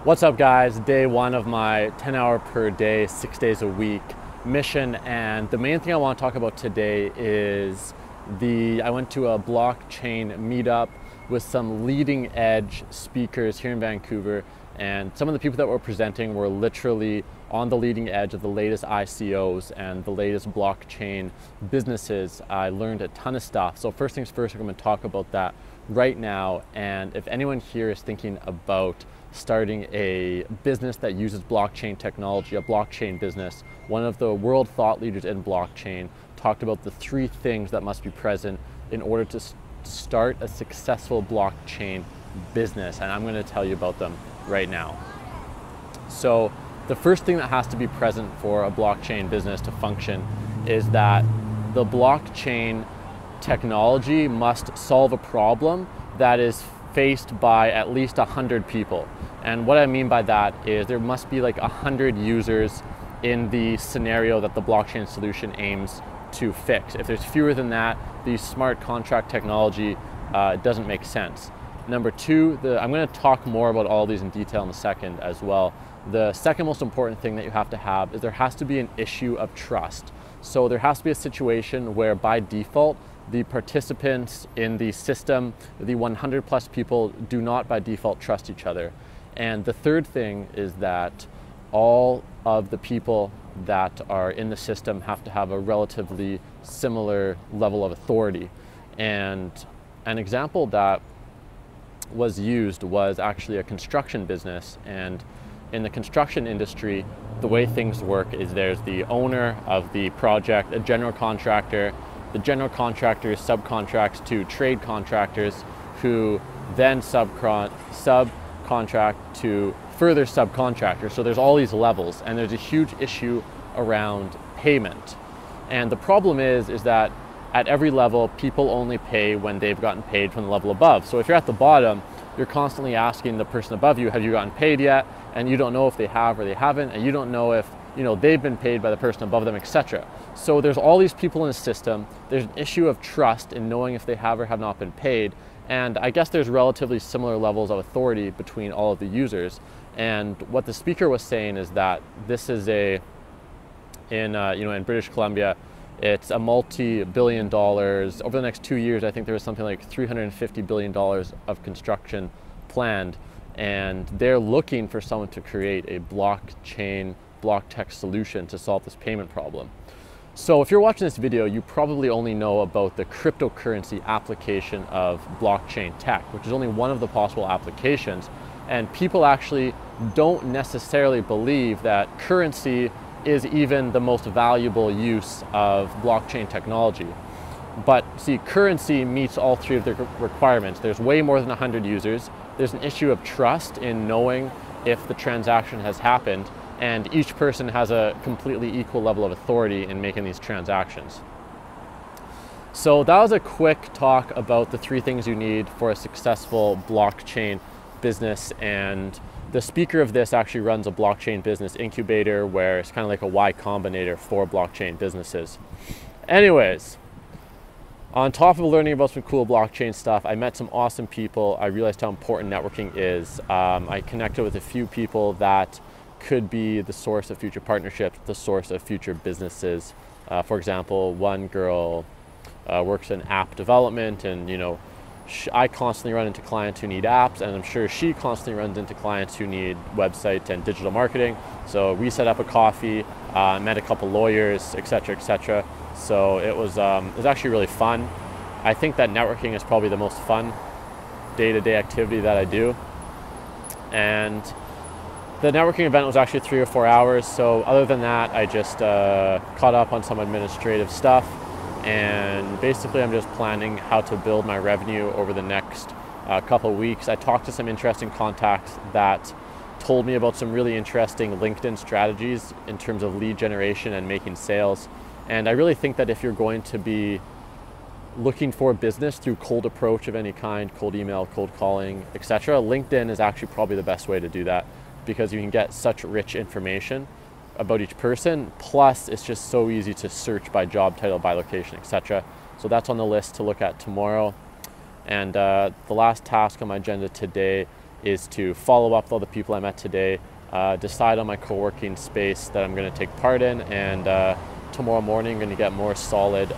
What's up guys? Day one of my 10-hour per day, 6 days a week mission, and the main thing I want to talk about today is I went to a blockchain meetup with some leading edge speakers here in Vancouver, and some of the people that were presenting were literally on the leading edge of the latest ICOs and the latest blockchain businesses. I learned a ton of stuff. So first things first, we're going to talk about that right now. And if anyone here is thinking about starting a business that uses blockchain technology, a blockchain business, one of the world thought leaders in blockchain talked about the 3 things that must be present in order to start a successful blockchain business. And I'm going to tell you about them right now. So the first thing that has to be present for a blockchain business to function is that the blockchain technology must solve a problem that is faced by at least 100 people. And what I mean by that is there must be like 100 users in the scenario that the blockchain solution aims to fix. If there's fewer than that, the smart contract technology doesn't make sense. Number 2, I'm going to talk more about all these in detail in a second as well. The second most important thing that you have to have is there has to be an issue of trust. So there has to be a situation where by default, the participants in the system, the 100 plus people, do not by default trust each other. And the third thing is that all of the people that are in the system have to have a relatively similar level of authority. And an example that was used was actually a construction business. And in the construction industry, the way things work is there's the owner of the project, a general contractor. The general contractor subcontracts to trade contractors who then subcontract to further subcontractors. So there's all these levels, and there's a huge issue around payment. And the problem is that at every level, people only pay when they've gotten paid from the level above. So if you're at the bottom, you're constantly asking the person above you, have you gotten paid yet? And you don't know if they have or they haven't, and you don't know if they've been paid by the person above them, etc. So there's all these people in the system. There's an issue of trust in knowing if they have or have not been paid. And I guess there's relatively similar levels of authority between all of the users. And what the speaker was saying is that this is in British Columbia, it's a multi-billion dollars. Over the next 2 years, I think there was something like $350 billion of construction planned. And they're looking for someone to create a blockchain, block tech solution to solve this payment problem. So if you're watching this video, you probably only know about the cryptocurrency application of blockchain tech, which is only one of the possible applications. And people actually don't necessarily believe that currency is even the most valuable use of blockchain technology. But see, currency meets all 3 of the requirements. There's way more than 100 users. There's an issue of trust in knowing if the transaction has happened, and each person has a completely equal level of authority in making these transactions. So that was a quick talk about the 3 things you need for a successful blockchain business. And the speaker of this actually runs a blockchain business incubator where it's kind of like a Y Combinator for blockchain businesses. Anyways, on top of learning about some cool blockchain stuff, I met some awesome people. I realized how important networking is. I connected with a few people that could be the source of future partnerships, the source of future businesses. For example, one girl works in app development, and I constantly run into clients who need apps, and I'm sure she constantly runs into clients who need websites and digital marketing. So we set up a coffee, met a couple lawyers, etc., etc. So it was actually really fun. I think that networking is probably the most fun day-to-day activity that I do. And the networking event was actually 3 or 4 hours. So other than that, I just caught up on some administrative stuff. And basically, I'm just planning how to build my revenue over the next couple of weeks. I talked to some interesting contacts that told me about some really interesting LinkedIn strategies in terms of lead generation and making sales. And I really think that if you're going to be looking for business through cold approach of any kind, cold email, cold calling, etc., LinkedIn is actually probably the best way to do that, because you can get such rich information about each person. Plus, it's just so easy to search by job title, by location, etc. So that's on the list to look at tomorrow. And the last task on my agenda today is to follow up with all the people I met today, decide on my co-working space that I'm going to take part in, and tomorrow morning I'm going to get more solid